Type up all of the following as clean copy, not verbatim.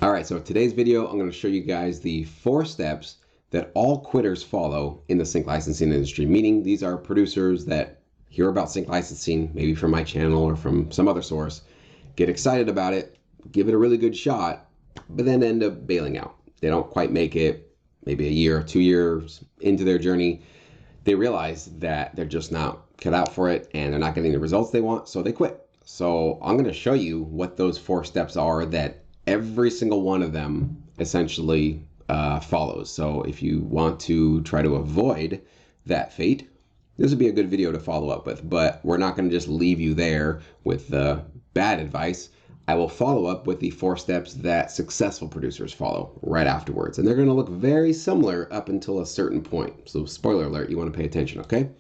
All right, so today's video, I'm going to show you guys the 4 steps that all quitters follow in the sync licensing industry, meaning these are producers that hear about sync licensing, maybe from my channel or from some other source, get excited about it, give it a really good shot, but then end up bailing out. They don't quite make it, maybe a year or 2 years into their journey. They realize that they're just not cut out for it and they're not getting the results they want, so they quit. So I'm going to show you what those 4 steps are that every single one of them essentially follows. So if you want to try to avoid that fate, this would be a good video to follow up with. But we're not going to just leave you there with the bad advice. I will follow up with the 4 steps that successful producers follow right afterwards. And they're going to look very similar up until a certain point. So spoiler alert, you want to pay attention, okay?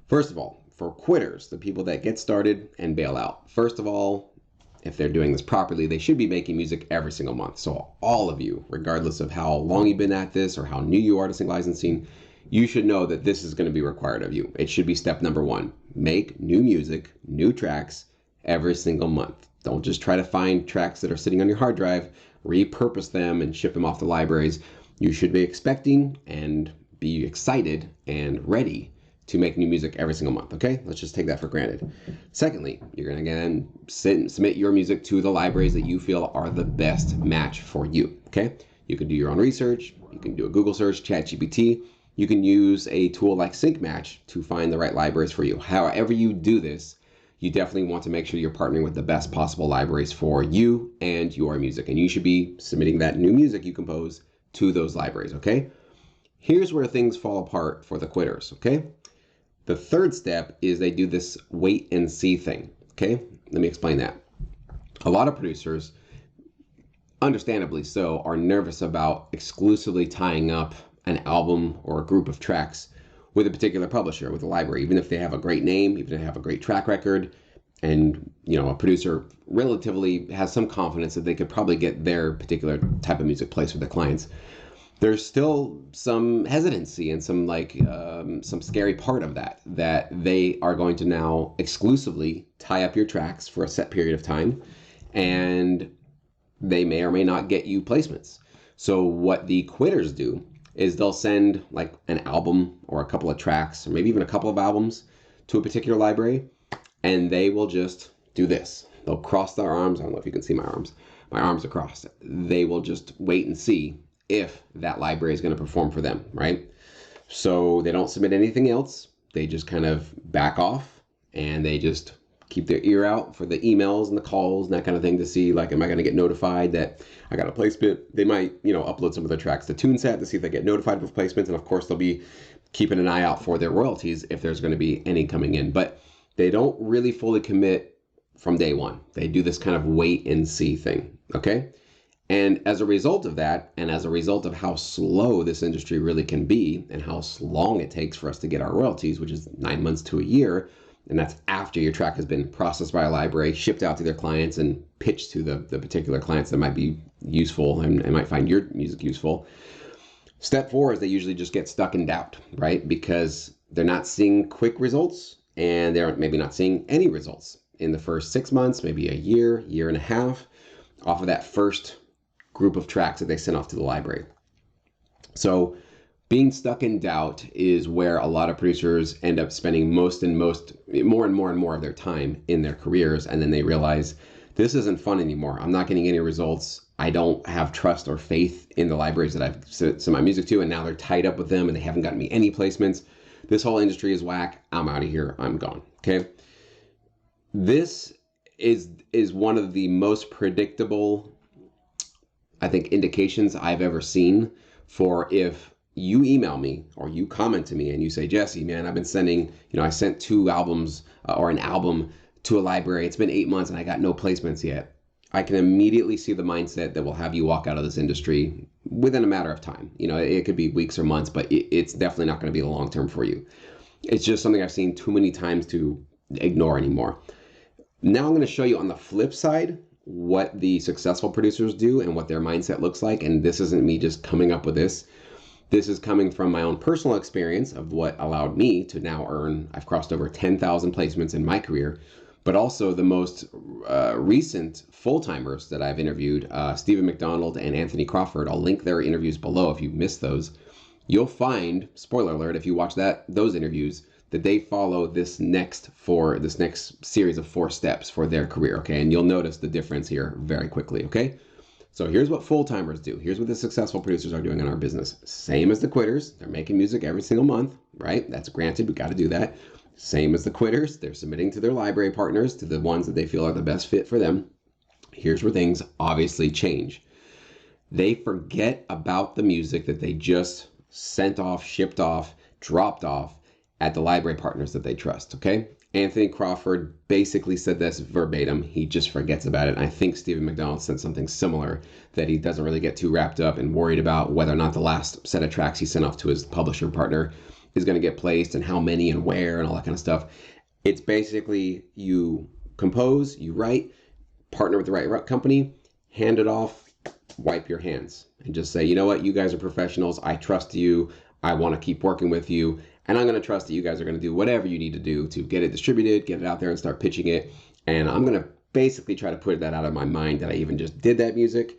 First of all, for quitters, the people that get started and bail out. First of all, if they're doing this properly, they should be making music every single month. So all of you, regardless of how long you've been at this or how new you are to sync licensing, you should know that this is going to be required of you. It should be step number 1. Make new music, new tracks every single month. Don't just try to find tracks that are sitting on your hard drive, repurpose them and ship them off to libraries. You should be expecting and be excited and ready to make new music every single month, okay? Let's just take that for granted. Secondly, you're gonna again submit your music to the libraries that you feel are the best match for you, okay? You can do your own research, you can do a Google search, ChatGPT, you can use a tool like SyncMatch to find the right libraries for you. However you do this, you definitely want to make sure you're partnering with the best possible libraries for you and your music, and you should be submitting that new music you compose to those libraries, okay? Here's where things fall apart for the quitters, okay? The 3rd step is they do this wait and see thing, okay? Let me explain that. A lot of producers, understandably so, are nervous about exclusively tying up an album or a group of tracks with a particular publisher, with a library, even if they have a great name, even if they have a great track record, and a producer relatively has some confidence that they could probably get their particular type of music placed with their clients. There's still some hesitancy and some scary part of that they are going to now exclusively tie up your tracks for a set period of time, and they may or may not get you placements. So what the quitters do is they'll send like an album or a couple of tracks, or maybe even a couple of albums to a particular library, and they will just do this. They'll cross their arms. I don't know if you can see my arms. My arms are crossed. They will just wait and see if that library is going to perform for them, right? So they don't submit anything else. They just kind of back off and they just keep their ear out for the emails and the calls and that kind of thing to see, like, am I going to get notified that I got a placement? They might, upload some of their tracks to TuneSet to see if they get notified with placements. And of course, they'll be keeping an eye out for their royalties if there's going to be any coming in. But they don't really fully commit from day one. They do this kind of wait and see thing, okay? And as a result of that, and as a result of how slow this industry really can be and how long it takes for us to get our royalties, which is 9 months to a year, and that's after your track has been processed by a library, shipped out to their clients, and pitched to the particular clients that might be useful and might find your music useful. Step 4 is they usually just get stuck in doubt, right? Because they're not seeing quick results, and they're maybe not seeing any results in the first 6 months, maybe a year, year and a half, off of that first group of tracks that they sent off to the library. So being stuck in doubt is where a lot of producers end up spending more and more of their time in their careers, and then they realize this isn't fun anymore. I'm not getting any results. I don't have trust or faith in the libraries that I've sent my music to, and now they're tied up with them and they haven't gotten me any placements. This whole industry is whack. I'm out of here. I'm gone. Okay. This is one of the most predictable, I think, indications I've ever seen for if you email me or you comment to me and you say, Jesse, man, I've been sending, I sent 2 albums or an album to a library. It's been 8 months and I got no placements yet. I can immediately see the mindset that will have you walk out of this industry within a matter of time. It could be weeks or months, but it's definitely not going to be long term for you. It's just something I've seen too many times to ignore anymore. Now I'm going to show you on the flip side what the successful producers do and what their mindset looks like. And this isn't me just coming up with this. This is coming from my own personal experience of what allowed me to now earn, I've crossed over 10,000 placements in my career but also the most recent full-timers that I've interviewed, Stephen McDonald and Anthony Crawford. I'll link their interviews below if you missed those. You'll find, spoiler alert, if you watch those interviews, that they follow this next series of 4 steps for their career, okay? And you'll notice the difference here very quickly, okay? So here's what full-timers do. Here's what the successful producers are doing in our business. Same as the quitters. They're making music every single month, right? That's granted. We got to do that. Same as the quitters. They're submitting to their library partners, to the ones that they feel are the best fit for them. Here's where things obviously change. They forget about the music that they just sent off, shipped off, dropped off at the library partners that they trust, okay? Anthony Crawford basically said this verbatim. He just forgets about it. I think Stephen McDonald said something similar, that he doesn't really get too wrapped up and worried about whether or not the last set of tracks he sent off to his publisher partner is going to get placed and how many and where and all that kind of stuff. It's basically you compose, you write, partner with the right company, hand it off, wipe your hands, and just say, you know what, you guys are professionals. I trust you. I want to keep working with you. And I'm going to trust that you guys are going to do whatever you need to do to get it distributed, get it out there and start pitching it. And I'm going to basically try to put that out of my mind that I even just did that music.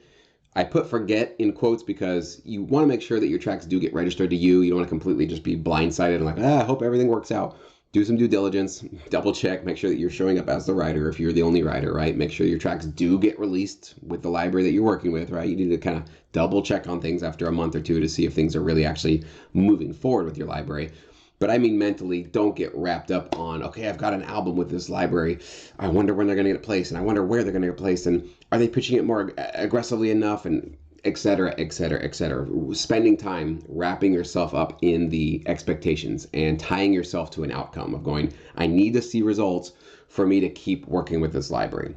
I put forget in quotes because you want to make sure that your tracks do get registered to you. You don't want to completely just be blindsided and like, I hope everything works out. Do some due diligence, double check, make sure that you're showing up as the writer if you're the only writer, right? Make sure your tracks do get released with the library that you're working with, right? You need to kind of double check on things after a month or two to see if things are really actually moving forward with your library. But I mean mentally, don't get wrapped up on, okay, I've got an album with this library. I wonder when they're going to get it placed, and I wonder where they're going to get placed, and are they pitching it more aggressively enough, and et cetera, et cetera, et cetera. Spending time wrapping yourself up in the expectations and tying yourself to an outcome of going, I need to see results for me to keep working with this library.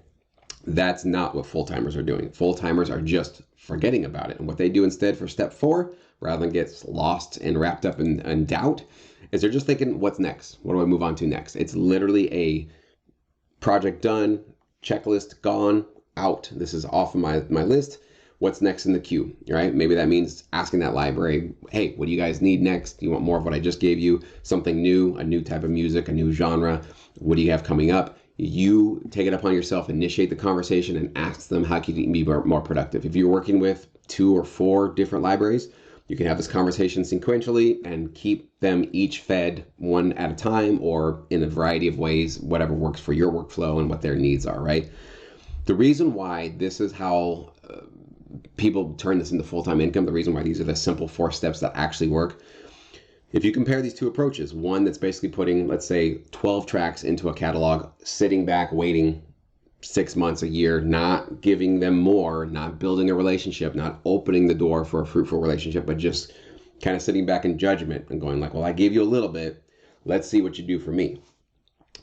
That's not what full-timers are doing. Full-timers are just forgetting about it. And what they do instead for step 4, rather than get lost and wrapped up in doubt, is they're just thinking, what's next? What do I move on to next? It's literally a project done, checklist gone, out. This is off of my list. What's next in the queue, right? Maybe that means asking that library, hey, what do you guys need next? Do you want more of what I just gave you? Something new, a new type of music, a new genre? What do you have coming up? You take it upon yourself, initiate the conversation, and ask them how can you be more productive. If you're working with 2 or 4 different libraries, you can have this conversation sequentially and keep them each fed one at a time or in a variety of ways, whatever works for your workflow and what their needs are, right? The reason why this is how people turn this into full-time income, the reason why these are the simple 4 steps that actually work, if you compare these 2 approaches, one that's basically putting, let's say, 12 tracks into a catalog, sitting back, waiting 6 months, a year, not giving them more, not building a relationship, not opening the door for a fruitful relationship, but just kind of sitting back in judgment and going like, well, I gave you a little bit. Let's see what you do for me.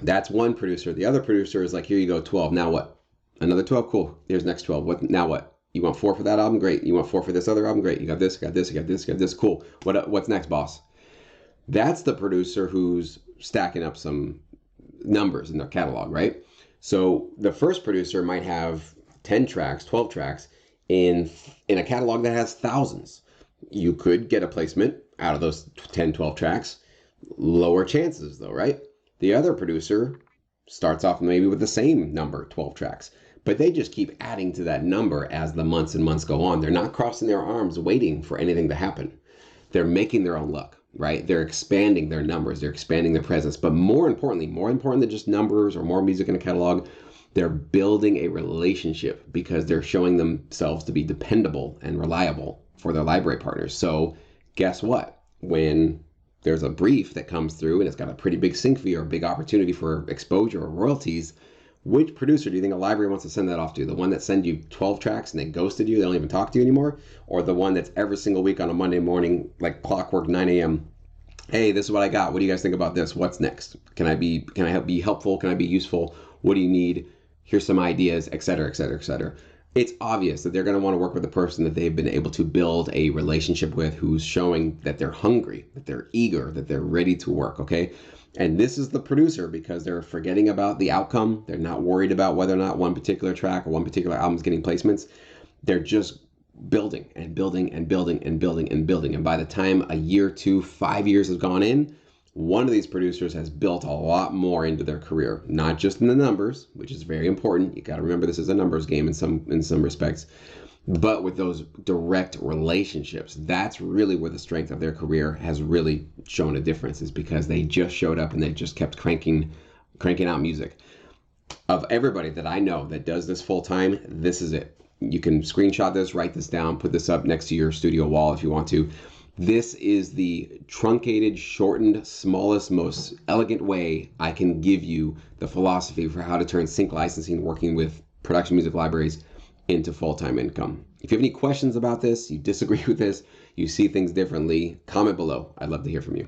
That's one producer. The other producer is like, here you go, 12. Now what? Another 12? Cool. Here's next 12. Now what? You want 4 for that album? Great. You want 4 for this other album? Great. You got this, got this, you got this, got this. Cool. What's next, boss? That's the producer who's stacking up some numbers in their catalog, right? So the first producer might have 10 tracks, 12 tracks in a catalog that has thousands. You could get a placement out of those 10, 12 tracks. Lower chances though, right? The other producer starts off maybe with the same number, 12 tracks, but they just keep adding to that number as the months and months go on. They're not crossing their arms waiting for anything to happen. They're making their own luck, right? They're expanding their numbers, they're expanding their presence. But more important than just numbers or more music in a catalog, they're building a relationship because they're showing themselves to be dependable and reliable for their library partners. So guess what? When there's a brief that comes through and it's got a pretty big sync fee or a big opportunity for exposure or royalties, which producer do you think a library wants to send that off to? The one that sent you 12 tracks and they ghosted you, they don't even talk to you anymore? Or the one that's every single week on a Monday morning, like clockwork, 9 a.m., hey, this is what I got. What do you guys think about this? What's next? Can I be helpful? Can I be useful? What do you need? Here's some ideas, et cetera, et cetera, et cetera. It's obvious that they're going to want to work with a person that they've been able to build a relationship with, who's showing that they're hungry, that they're eager, that they're ready to work, okay? And this is the producer because they're forgetting about the outcome. They're not worried about whether or not one particular track or one particular album is getting placements. They're just building and building and building and building and building. And by the time a year, 2, 5 years has gone in, one of these producers has built a lot more into their career, not just in the numbers, which is very important. You got to remember this is a numbers game in some respects, but with those direct relationships. That's really where the strength of their career has really shown a difference, is because they just showed up and they just kept cranking out music. Of everybody that I know that does this full time, this is it. You can screenshot this, write this down, put this up next to your studio wall if you want to. This is the truncated, shortened, smallest, most elegant way I can give you the philosophy for how to turn sync licensing, working with production music libraries, into full-time income. If you have any questions about this, you disagree with this, you see things differently, comment below. I'd love to hear from you.